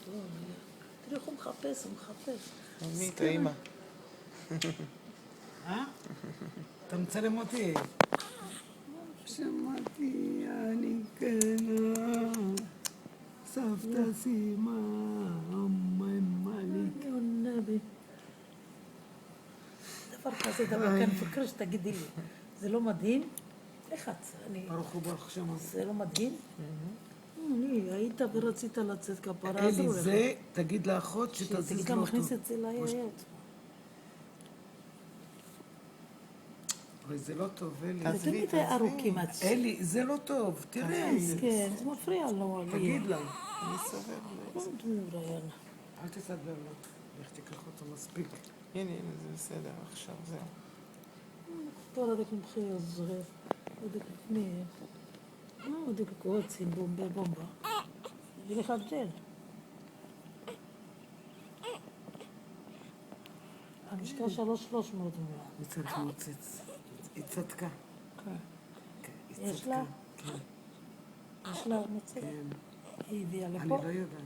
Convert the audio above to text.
תראי איך הוא מחפש, הוא מחפש. מי את האמא? אתה מצלם אותי? שמעתי, אני קנה, סבתא סימה, אמאלי. יא נבי. דבר כזה, דבר כאן, פקר שתגידי לי. זה לא מדהים? איך את? ברוך הוא ברוך שמה. זה לא מדהים? היית ורצית לצאת כפרה. אלי, זה תגיד לאחות שתזיז תגיד לו לה אותו. מכניס את זה ליד. אבל זה לא טוב, אלי. זה תמיד ארוכים עצמי. אלי, זה לא טוב, תראה. כן, זה מפריע לו. תגיד לה. אני סובל. אל תסדר לו. איך תיקח אותו מספיק. הנה, זה בסדר, עכשיו זהו. Τώρα δείχνουν πιο ζωέ. לא, דק קוצים, בומבה. זה לחלטל. המשקל 3,300. אני צריך מוצץ. היא צדקה. יש לה? יש לה מוצץ? כן. היא הביאה אני לפה? לא יודעת.